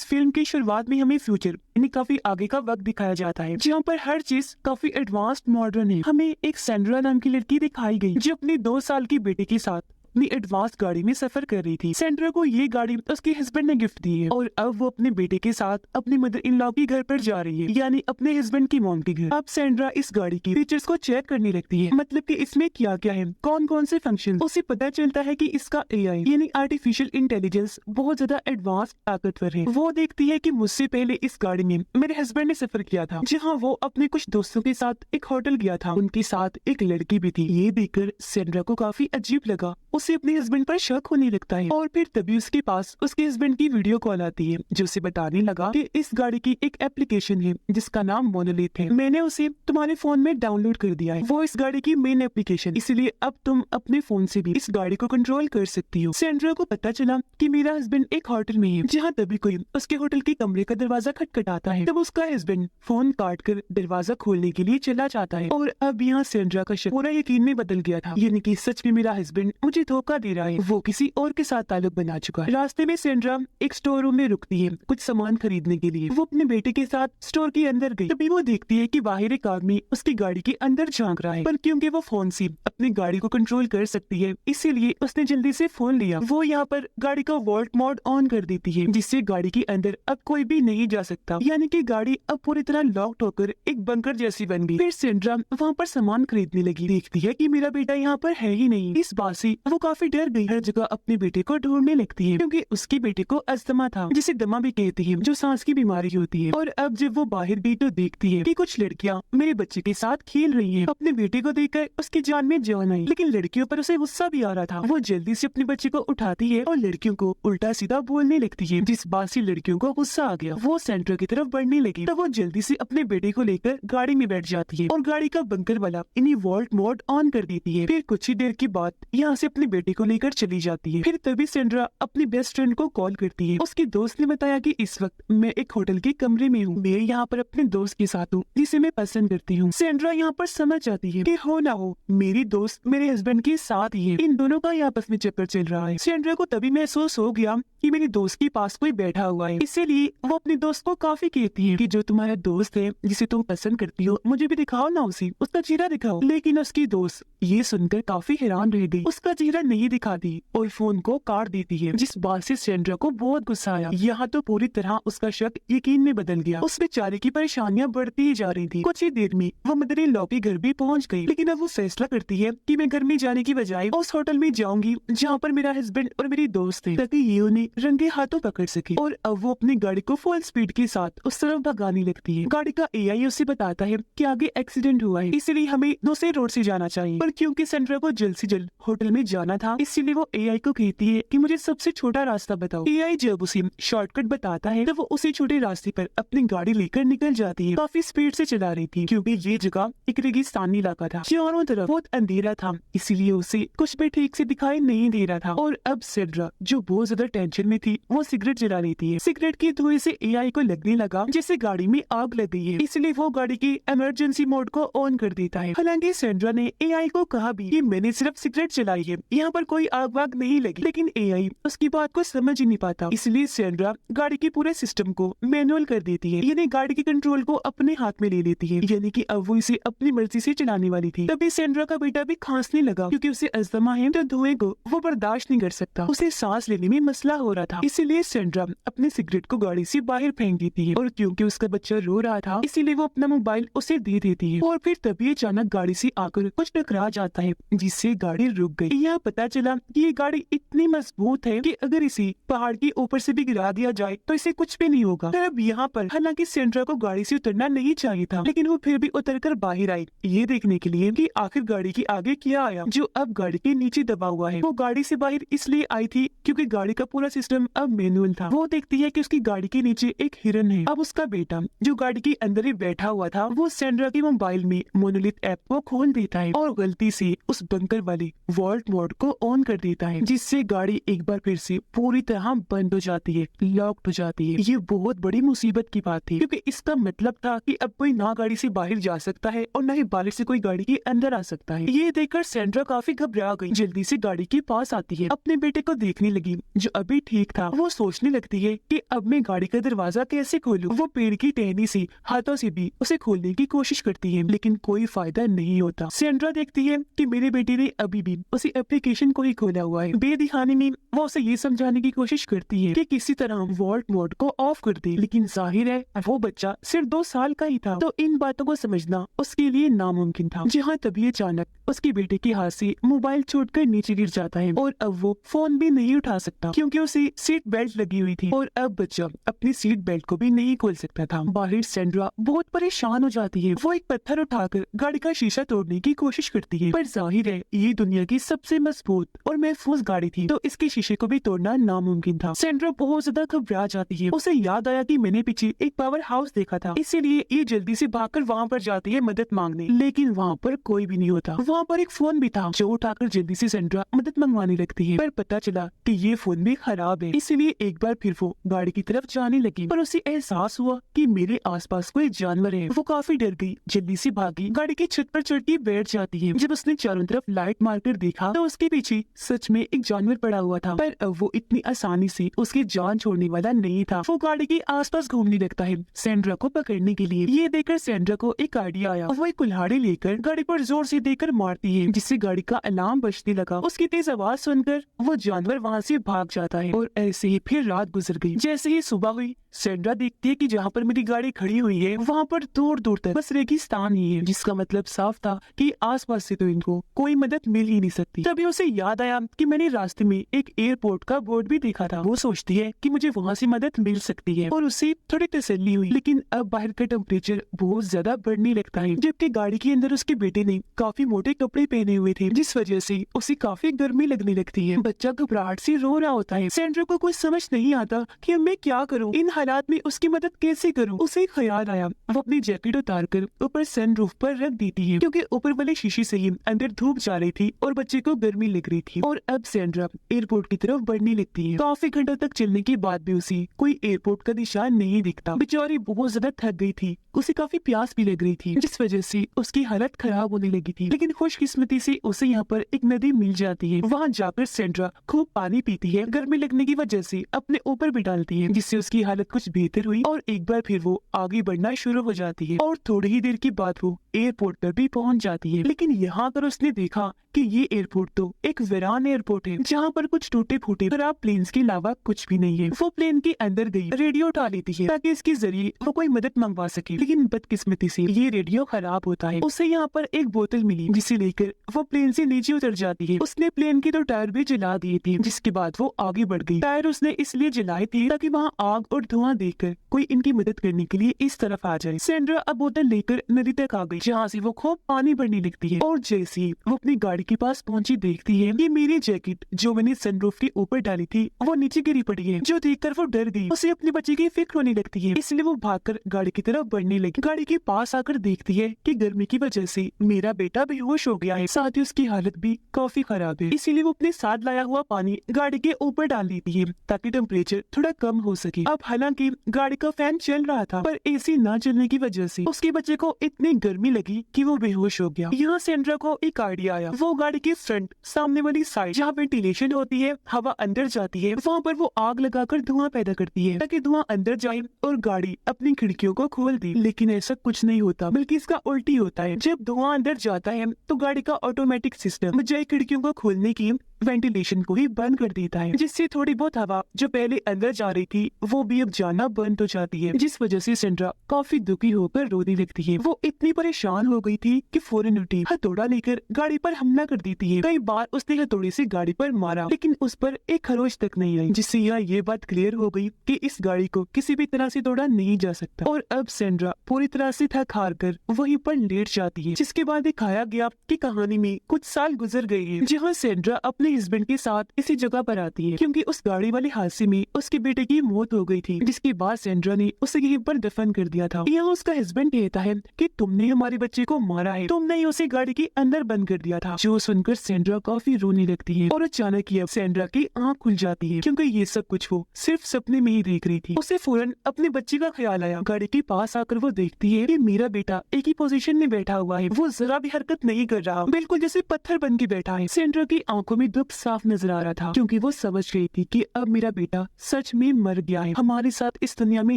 इस फिल्म की शुरुआत में हमें फ्यूचर यानी काफी आगे का वक्त दिखाया जाता है, जहाँ पर हर चीज काफी एडवांस्ड मॉडर्न है। हमें एक सैंड्रा नाम की लड़की दिखाई गई जो अपनी 2 साल की बेटी के साथ अपनी एडवांस गाड़ी में सफर कर रही थी। सैंड्रा को ये गाड़ी उसके हस्बैंड ने गिफ्ट दी है और अब वो अपने बेटे के साथ अपनी मदर इन लॉ के घर पर जा रही है, यानी अपने हस्बैंड की मॉम के घर। अब सैंड्रा इस गाड़ी की फीचर्स को चेक करने लगती है, मतलब कि इसमें क्या क्या है, कौन कौन से फंक्शन। उसे पता चलता है कि इसका एआई यानी आर्टिफिशियल इंटेलिजेंस बहुत ज्यादा एडवांस ताकतवर है। वो देखती है कि मुझसे पहले इस गाड़ी में मेरे हस्बैंड ने सफर किया था, जहाँ वो अपने कुछ दोस्तों के साथ एक होटल गया था, उनके साथ एक लड़की भी थी। ये देखकर सैंड्रा को काफी अजीब लगा, उसे अपने हस्बैंड पर शक होने लगता है और फिर तभी उसके पास उसके हस्बैंड की वीडियो कॉल आती है, जो उसे बताने लगा कि इस गाड़ी की एक एप्लीकेशन है जिसका नाम मोनोलिथ है। मैंने उसे तुम्हारे फोन में डाउनलोड कर दिया है, वो इस गाड़ी की मेन एप्लीकेशन, इसलिए अब तुम अपने फोन से भी इस गाड़ी को कंट्रोल कर सकती हो। सैंड्रा को पता चला कि मेरा हस्बैंड एक होटल में है, जहाँ तभी कोई उसके होटल के कमरे का दरवाजा खटखटाता है। तब उसका हस्बैंड फोन काट कर दरवाजा खोलने के लिए चला जाता है और अब यहाँ सैंड्रा का शक पूरा यकीन में बदल गया था, यानी कि सच में मेरा हस्बैंड मुझे धोखा दे रहा है, वो किसी और के साथ ताल्लुक बना चुका है। रास्ते में सैंड्रा एक स्टोर रूम में रुकती है कुछ सामान खरीदने के लिए। वो अपने बेटे के साथ स्टोर के अंदर गई, तभी वो देखती है कि बाहर एक आदमी उसकी गाड़ी के अंदर झांक रहा है, पर क्योंकि वो फोन से अपनी गाड़ी को कंट्रोल कर सकती है, इसीलिए उसने जल्दी से फोन लिया। वो यहाँ पर गाड़ी का वॉल्ट मोड ऑन कर देती है, जिससे गाड़ी के अंदर अब कोई भी नहीं जा सकता, यानी कि गाड़ी अब पूरी तरह लॉक्ड होकर एक बंकर जैसी बन गई। फिर सैंड्रा वहाँ पर सामान खरीदने लगी, देखती है कि मेरा बेटा यहाँ पर है ही नहीं। इस बात से वो काफी डर गई, हर जगह अपने बेटे को ढूंढने लगती है, क्योंकि उसके बेटे को अस्थमा था, जिसे दमा भी कहती है, जो सांस की बीमारी होती है। और अब जब वो बाहर गई तो देखती है कि कुछ लड़कियां मेरे बच्चे के साथ खेल रही हैं। अपने बेटे को देखकर उसकी जान में जान आई, लेकिन लड़कियों पर उसे गुस्सा भी आ रहा था। वो जल्दी से अपने बच्चे को उठाती है और लड़कियों को उल्टा सीधा बोलने लगती है, जिस बात से लड़कियों को गुस्सा आ गया। वो सेंटर की तरफ बढ़ने लगी, तब वो जल्दी से अपने बेटे को लेकर गाड़ी में बैठ जाती है और गाड़ी का बंकर वाला इन्हीं वॉल्ट मोड ऑन कर देती है। फिर कुछ ही देर के बाद यहाँ से अपने बेटे को लेकर चली जाती है। फिर तभी सैंड्रा अपनी बेस्ट फ्रेंड को कॉल करती है। उसके दोस्त ने बताया कि इस वक्त मैं एक होटल के कमरे में हूँ, मैं यहाँ पर अपने दोस्त के साथ हूँ जिसे मैं पसंद करती हूँ। सैंड्रा यहाँ पर समझ जाती है कि हो ना हो मेरी दोस्त मेरे हस्बैंड के साथ ही है, इन दोनों का ही आपस में चक्कर चल रहा है। सैंड्रा को तभी महसूस हो गया कि मेरी दोस्त के पास कोई बैठा हुआ है, इसीलिए वो अपने दोस्त को काफी कहती है कि जो तुम्हारा दोस्त है जिसे तुम पसंद करती हो, मुझे भी दिखाओ ना, उसे उसका चेहरा दिखाओ। लेकिन उसकी दोस्त ये सुनकर काफी हैरान रह गई, उसका चेहरा नहीं दिखाती और फोन को काट देती है, जिस बात से सैंड्रा को बहुत गुस्सा आया। यहाँ तो पूरी तरह उसका शक यकीन में बदल गया। उस बेचारे की परेशानियां बढ़ती ही जा रही थी। कुछ ही देर में वो मदर इन लॉ के घर भी पहुँच गई, लेकिन अब वो फैसला करती है कि मैं घर में जाने की बजाय उस होटल में जाऊंगी जहाँ पर मेरा हस्बैंड और मेरी दोस्त है, ताकि ये उन्हें रंगे हाथों पकड़ सके। और अब वो अपनी गाड़ी को फुल स्पीड के साथ उस तरफ भगाने लगती है। गाड़ी का एआई उसे बताता है कि आगे एक्सीडेंट हुआ है, इसीलिए हमें दूसरे रोड से जाना चाहिए। पर क्योंकि सैंड्रा को जल्द से जल्द होटल में जाना था, इसीलिए वो एआई को कहती है कि मुझे सबसे छोटा रास्ता बताओ। एआई जब उसे शॉर्टकट बताता है तो वो उसी छोटे रास्ते पर अपनी गाड़ी लेकर निकल जाती है। काफी स्पीड से चला रही थी, क्योंकि ये जगह एक रेगिस्तानी इलाका था, चारों तरफ बहुत अंधेरा था, इसीलिए उसे कुछ भी ठीक से दिखाई नहीं दे रहा था। और अब सैंड्रा जो बहुत ज्यादा टेंशन में थी, वो सिगरेट जला रही थी। सिगरेट के धुएं से एआई को लगने लगा जैसे गाड़ी में आग लग गई है, इसलिए वो गाड़ी की इमरजेंसी मोड को ऑन कर देता है। हालांकि सैंड्रा ने एआई को कहा भी कि मैंने सिर्फ सिगरेट चलाई है, यहाँ पर कोई आग वाग नहीं लगी, लेकिन एआई उसकी बात को समझ ही नहीं पाता, इसलिए सैंड्रा गाड़ी के पूरे सिस्टम को मैनुअल कर देती है, यानी गाड़ी के कंट्रोल को अपने हाथ में ले लेती है, यानी कि अब वो इसे अपनी मर्जी से चलाने वाली थी। तभी सैंड्रा का बेटा भी खांसने लगा, क्योंकि उसे अस्थमा है, तो धुएं को वो बर्दाश्त नहीं कर सकता, उसे सांस लेने में मसला हो रहा था। इसीलिए सैंड्रा अपने सिगरेट को गाड़ी से बाहर फेंक देती है, और क्योंकि उसका बच्चा रो रहा था, इसीलिए वो अपना मोबाइल उसे दे देती है। और फिर तभी अचानक गाड़ी से आकर कुछ टकरा जाता है, जिससे गाड़ी रुक गई। यहाँ पता चला कि ये गाड़ी इतनी मजबूत है कि अगर इसे पहाड़ के ऊपर से भी गिरा दिया जाए तो इसे कुछ भी नहीं होगा। तब यहाँ पर हालांकि सैंड्रा को गाड़ी से उतरना नहीं चाहिए था, लेकिन वो फिर भी उतरकर बाहर आई, ये देखने के लिए कि आखिर गाड़ी के आगे क्या आया, जो अब गाड़ी के नीचे दबा हुआ है। वो गाड़ी से बाहर इसलिए आई थी क्योंकि गाड़ी का पूरा सिस्टम अब मैनुअल था। वो देखती है कि उसकी गाड़ी के नीचे एक हिरन है। अब उसका बेटा जो गाड़ी के अंदर ही बैठा हुआ था, वो सैंड्रा के मोबाइल में मोनोलिथ ऐप को खोल देता है और गलती से उस बंकर वाले वॉल्ट मोड मोड को ऑन कर देता है, जिससे गाड़ी एक बार फिर से पूरी तरह बंद हो जाती है, लॉक्ड हो जाती है। ये बहुत बड़ी मुसीबत की बात थी, क्योंकि इसका मतलब था कि अब कोई ना गाड़ी से बाहर जा सकता है और न ही बाहर से कोई गाड़ी के अंदर आ सकता है। ये देखकर सैंड्रा काफी घबरा गई, जल्दी से गाड़ी के पास आती है, अपने बेटे को देखने लगी जो अभी ठीक था। वो सोचने लगती है कि अब मैं गाड़ी का दरवाजा कैसे खोलूं। वो पेड़ की टहनी से हाथों से भी उसे खोलने की कोशिश करती है, लेकिन कोई फायदा नहीं होता। सैंड्रा देखती है कि मेरे बेटे ने अभी भी उसी एप्लीकेशन को ही खोला हुआ है। बेदिखाने में वो उसे ये समझाने की कोशिश करती है कि किसी तरह वॉल्ट मोड को ऑफ कर दे, लेकिन जाहिर है वो बच्चा सिर्फ 2 साल का ही था, तो इन बातों को समझना उसके लिए नामुमकिन था। जहाँ तभी अचानक उसके बेटे के हाथ से मोबाइल छूटकर नीचे गिर जाता है और अब वो फोन भी नहीं उठा सकता, क्योंकि उसे सीट बेल्ट लगी हुई थी और अब बच्चा अपनी सीट बेल्ट को भी नहीं खोल सकता था। बाहर सैंड्रा बहुत परेशान हो जाती है। वो एक पत्थर उठाकर गाड़ी का शीशा तोड़ने की कोशिश करती है, पर जाहिर है ये दुनिया की सबसे मजबूत और महफूज गाड़ी थी, तो इसके शीशे को भी तोड़ना नामुमकिन था। सैंड्रा बहुत ज्यादा घबरा जाती है। उसे याद आया कि मैंने पीछे एक पावर हाउस देखा था, इसीलिए ये जल्दी से भागकर वहाँ पर जाती है मदद मांगने, लेकिन वहाँ पर कोई भी नहीं होता। वहाँ पर एक फोन भी था जो उठाकर जल्दी से सैंड्रा मदद मंगवाने लगती है, पर पता चला कि ये फोन भी खराब है, इसीलिए एक बार फिर वो गाड़ी की तरफ जाने लगी, पर उसे एहसास हुआ कि मेरे आसपास कोई जानवर है। वो काफी डर गई, जल्दी से भागी, गाड़ी की छत पर चढ़ के बैठ जाती है। जब उसने चारों तरफ लाइट मारकर देखा तो उसके पीछे सच में एक जानवर पड़ा हुआ था, पर अब वो इतनी आसानी से उसकी जान छोड़ने वाला नहीं था। वो गाड़ी के आसपास घूमने लगता है सैंड्रा को पकड़ने के लिए। ये देखकर सैंड्रा को एक आइडिया आया। वो एक कुल्हाड़ी लेकर गाड़ी पर जोर से देकर मारती है, जिससे गाड़ी का अलार्म बजने लगा। उसकी तेज आवाज सुनकर वो जानवर वहाँ से भाग जाता है और ऐसे ही फिर रात गुजर गई। जैसे ही सुबह हुई सैंड्रा देखती है कि जहाँ पर मेरी गाड़ी खड़ी हुई है वहाँ पर दूर दूर तक बस रेगिस्तान ही है, जिसका मतलब साफ था कि आसपास से तो इनको कोई मदद मिल ही नहीं सकती। तभी उसे याद आया कि मैंने रास्ते में एक एयरपोर्ट का बोर्ड भी देखा था। वो सोचती है कि मुझे वहाँ से मदद मिल सकती है और उसे थोड़ी तसल्ली हुई। लेकिन अब बाहर का टेम्परेचर बहुत ज्यादा बढ़ने लगता है, जबकि गाड़ी के अंदर उसके बेटे ने काफी मोटे कपड़े पहने हुए थे, जिस वजह से उसे काफी गर्मी लगने लगती है। बच्चा घबराहट से रो रहा होता है। सैंड्रा को कुछ समझ नहीं आता कि अब मैं क्या करूँ, इन हालात में उसकी मदद कैसे करूँ। उसे ख्याल आया, वो अपनी जैकेट उतारकर ऊपर सनरूफ पर रख देती है, क्योंकि ऊपर वाले शीशे से ही अंदर धूप जा रही थी और बच्चे को गर्मी लग रही थी। और अब सैंड्रा एयरपोर्ट की तरफ बढ़ने लगती है। काफी घंटों तक चलने के बाद भी उसे कोई एयरपोर्ट का निशान नहीं दिखता। बेचारी बहुत ज्यादा थक गई थी, उसे काफी प्यास भी लग रही थी, जिस वजह से उसकी हालत खराब होने लगी थी। लेकिन खुशकिस्मती से उसे यहाँ पर एक नदी मिल जाती है। वहाँ जाकर सैंड्रा खूब पानी पीती है, गर्मी लगने की वजह से अपने ऊपर भी डालती है, जिससे उसकी हालत कुछ बेहतर हुई और एक बार फिर वो आगे बढ़ना शुरू हो जाती है। और थोड़ी ही देर के बाद वो एयरपोर्ट पर भी पहुंच जाती है। लेकिन यहाँ पर उसने देखा कि ये एयरपोर्ट तो एक वीरान एयरपोर्ट है, जहाँ पर कुछ टूटे फूटे खराब प्लेन्स के अलावा कुछ भी नहीं है। वो प्लेन के अंदर गई, रेडियो उठा लेती है ताकि इसके जरिए वो कोई मदद मंगवा सके, लेकिन बदकिस्मती से ये रेडियो खराब होता है। उसे यहाँ पर एक बोतल मिली, जिसे लेकर वो प्लेन से नीचे उतर जाती है। उसने प्लेन के 2 टायर भी जला दिए थे, जिसके बाद वो आगे बढ़ गई। टायर उसने इसलिए जलाए थे ताकि वहाँ आग और धुआं देखकर कोई इनकी मदद करने के लिए इस तरफ आ जाए। सैंड्रा अब बोतल लेकर नदी तक आ गई, जहाँ से वो खूब पानी भरने लगती है। और जैसे ही वो अपनी गाड़ी के पास पहुंची देखती है कि मेरी जैकेट जो मैंने सनरूफ के ऊपर डाली थी वो नीचे गिरी पड़ी है, जो देखकर वो डर गई। उसे अपने बच्चे की फिक्र होने लगती है, इसलिए वो भागकर गाड़ी की तरफ बढ़ने लगी। गाड़ी के पास आकर देखती है कि गर्मी की वजह से मेरा बेटा बेहोश हो गया है, साथ ही उसकी हालत भी काफी खराब है। इसीलिए वो अपने साथ लाया हुआ पानी गाड़ी के ऊपर डाल देती है ताकि टेम्परेचर थोड़ा कम हो सके। अब हालांकि गाड़ी का फैन चल रहा था, पर एसी न चलने की वजह से उसके बच्चे को इतनी गर्मी लगी कि वो बेहोश हो गया। यहाँ सैंड्रा को एक आइडिया आया। वो गाड़ी के फ्रंट सामने वाली साइड जहाँ वेंटिलेशन होती है, हवा अंदर जाती है, वहाँ पर वो आग लगाकर धुआं पैदा करती है ताकि धुआं अंदर जाए और गाड़ी अपनी खिड़कियों को खोल दे। लेकिन ऐसा कुछ नहीं होता, बल्कि इसका उल्टी होता है। जब धुआं अंदर जाता है तो गाड़ी का ऑटोमेटिक सिस्टम बजाय खिड़कियों को खोलने की वेंटिलेशन को ही बंद कर देता है, जिससे थोड़ी बहुत हवा जो पहले अंदर जा रही थी वो भी अब जाना बंद हो जाती है, जिस वजह से सैंड्रा काफी दुखी होकर रोने लगती है। वो इतनी परेशान हो गई थी कि फौरन उठी, हथौड़ा लेकर गाड़ी पर हमला कर देती है। कई बार उसने हथौड़े से गाड़ी पर मारा, लेकिन उस पर एक खरोच तक नहीं आई, जिससे यहाँ ये बात क्लियर हो गई कि इस गाड़ी को किसी भी तरह से तोड़ा नहीं जा सकता। और अब सैंड्रा पूरी तरह से थक हार कर वहीं पर लेट जाती है, जिसके बाद दिखाया गया कि कहानी में कुछ साल गुजर गए हैं, जहाँ सैंड्रा अपने अपने हस्बैंड के साथ इसी जगह पर आती है क्योंकि उस गाड़ी वाले हादसे में उसके बेटे की मौत हो गई थी, जिसके बाद सेंड्रा ने उसे यहीं पर दफन कर दिया था। यहाँ उसका हस्बैंड कहता है कि तुमने हमारे बच्चे को मारा है, तुमने ही उसे गाड़ी के अंदर बंद कर दिया था। जो सुनकर सेंड्रा काफी रोने लगती है और अचानक ही अब सेंड्रा की आंख खुल जाती है क्योंकि ये सब कुछ वो सिर्फ सपने में ही देख रही थी। उसे फौरन अपने बच्चे का ख्याल आया। गाड़ी के पास आकर वो देखती है कि मेरा बेटा एक ही पोजीशन में बैठा हुआ है, वो जरा भी हरकत नहीं कर रहा, बिल्कुल जैसे पत्थर बन के बैठा है। सेंड्रा की आंखों में दुख साफ नजर आ रहा था क्योंकि वो समझ गई थी कि अब मेरा बेटा सच में मर गया है, हमारे साथ इस दुनिया में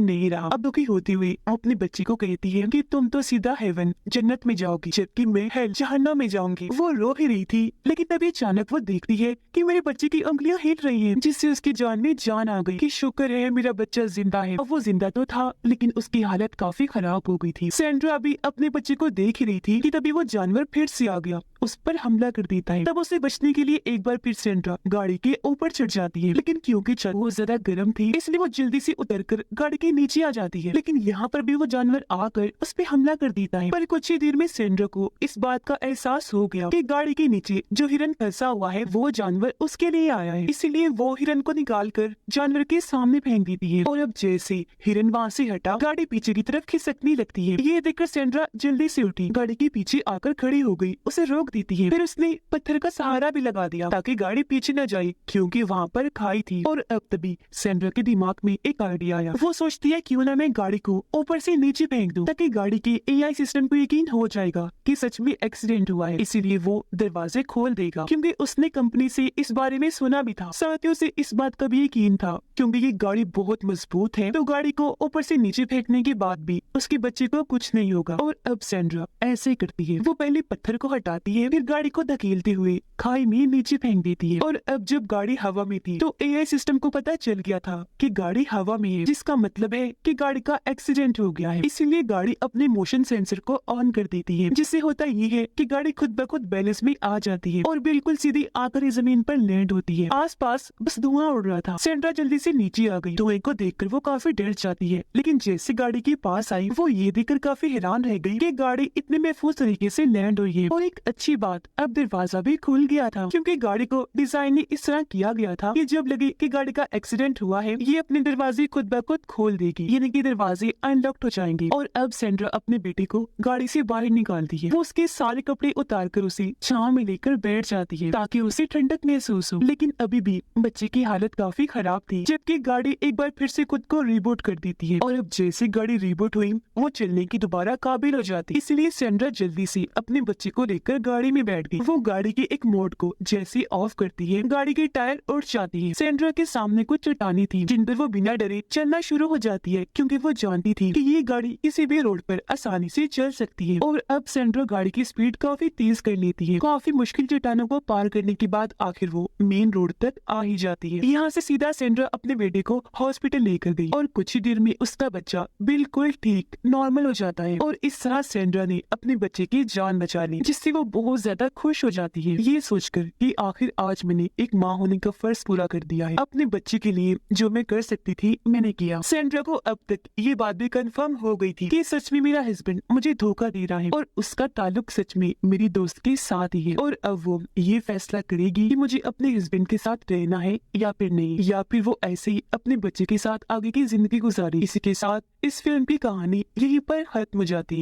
नहीं रहा। अब दुखी होती हुई अपने बच्चे को कहती है कि तुम तो सीधा हेवन जन्नत में जाओगी, जबकि मैं हेल जहन्नम में जाऊंगी। वो रो ही रही थी, लेकिन तभी अचानक वो देखती है कि मेरे बच्चे की उंगलियां हिल रही हैं, जिससे उसकी जान में जान आ गई कि शुक्र है मेरा बच्चा जिंदा है। अब वो जिंदा तो था लेकिन उसकी हालत काफी खराब हो गई थी। सेंड्रा अभी अपने बच्चे को देख ही रही थी कि तभी वो जानवर फिर से आ गया, उस पर हमला कर देता है। तब उसे बचने के लिए एक बार फिर सेंड्रा गाड़ी के ऊपर चढ़ जाती है, लेकिन क्योंकि छत वो ज्यादा गर्म थी इसलिए वो जल्दी से उतरकर गाड़ी के नीचे आ जाती है। लेकिन यहाँ पर भी वो जानवर आकर उस पे हमला कर देता है। पर कुछ ही देर में सेंड्रा को इस बात का एहसास हो गया कि गाड़ी के नीचे जो हिरन फंसा हुआ है वो जानवर उसके लिए आया है, इसीलिए वो हिरन को निकाल कर जानवर के सामने फेंक देती है। और अब जैसे हिरन वहाँ से हटा, गाड़ी पीछे की तरफ खिसकने लगती है। ये देखकर सेंड्रा जल्दी से उठी, गाड़ी के पीछे आकर खड़ी हो गई, उसे रोक देती है। फिर उसने पत्थर का सहारा भी लगा दिया ताकि गाड़ी पीछे न जाए क्योंकि वहाँ पर खाई थी। और अब तभी सेंड्रा के दिमाग में एक आइडिया आया। वो सोचती है क्यों ना मैं गाड़ी को ऊपर से नीचे फेंक दूं ताकि गाड़ी के एआई सिस्टम को यकीन हो जाएगा कि सच में एक्सीडेंट हुआ है, इसीलिए वो दरवाजे खोल देगा क्योंकि उसने कंपनी से इस बारे में सुना भी था। साथ ही उसे इस बात का भी यकीन था क्योंकि ये गाड़ी बहुत मजबूत है, तो गाड़ी को ऊपर से नीचे फेंकने के बाद भी उसके बच्चे को कुछ नहीं होगा। और अब सेंड्रा ऐसे करती है, वो पहले पत्थर को हटाती है, फिर गाड़ी को धकेलते हुए खाई में नीचे फेंक देती है। और अब जब गाड़ी हवा में थी तो एआई सिस्टम को पता चल गया था कि गाड़ी हवा में है, जिसका मतलब है कि गाड़ी का एक्सीडेंट हो गया है। इसीलिए गाड़ी अपने मोशन सेंसर को ऑन कर देती है, जिससे होता ये है कि गाड़ी खुद ब खुद बैलेंस में आ जाती है और बिल्कुल सीधी आकर जमीन पर लैंड होती है। आसपास बस धुआं उड़ रहा था। सेंड्रा जल्दी से नीचे आ गई। धुएं को देखकर वो काफी डर जाती है, लेकिन जैसे गाड़ी के पास आई वो ये देखकर काफी हैरान रह गई कि गाड़ी इतने महफूज तरीके से लैंड हुई है। और एक अच्छी बात, अब दरवाजा भी खुल गया था क्योंकि गाड़ी को डिजाइन ही इस तरह किया गया था कि जब लगे कि गाड़ी का एक्सीडेंट हुआ है ये अपने दरवाजे खुद ब खुद खोल देगी, यानी कि दरवाजे अनलॉक्ड हो जाएंगे। और अब सेंड्रा अपने बेटे को गाड़ी से बाहर निकालती है। वो उसके सारे कपड़े उतार कर उसे छांव में लेकर बैठ जाती है ताकि उसे ठंडक महसूस हो। लेकिन अभी भी बच्चे की हालत काफी खराब थी, जबकि गाड़ी एक बार फिर से खुद को रिबूट कर देती है। और अब जैसे गाड़ी रिबूट हुई वो चलने की दोबारा काबिल हो जाती, इसलिए सेंड्रा जल्दी से अपने बच्चे को लेकर गाड़ी में बैठ गई। वो गाड़ी के एक मोड को जैसे ऑफ करती है गाड़ी के टायर उड़ जाती है। सेंड्रा के सामने कुछ चट्टानें थी जिन पर वो बिना डरे चलना शुरू हो जाती है क्योंकि वो जानती थी कि ये गाड़ी किसी भी रोड पर आसानी से चल सकती है। और अब सेंड्रा गाड़ी की स्पीड काफी तेज कर लेती है। काफी मुश्किल चट्टानों को पार करने के बाद आखिर वो मेन रोड तक आ ही जाती है। यहाँ से सीधा सेंड्रा अपने बेटे को हॉस्पिटल लेकर गई और कुछ ही देर में उसका बच्चा बिल्कुल ठीक नॉर्मल हो जाता है। और इस तरह सेंड्रा ने अपने बच्चे की जान बचा ली, जिससे वो बहुत ज्यादा खुश हो जाती है ये सोचकर कि आखिर आज मैंने एक माँ होने का फर्ज पूरा कर दिया है। अपने बच्चे के लिए जो मैं कर सकती थी मैंने किया। सेंड्रा को अब तक ये बात भी कंफर्म हो गई थी कि सच में मेरा हस्बैंड मुझे धोखा दे रहा है और उसका ताल्लुक सच में मेरी दोस्त के साथ ही है। और अब वो ये फैसला करेगी कि मुझे अपने हस्बैंड के साथ रहना है या फिर नहीं, या फिर वो ऐसे ही अपने बच्चे के साथ आगे की जिंदगी गुजारी। इसी के साथ इस फिल्म की कहानी यहीं पर खत्म हो जाती है।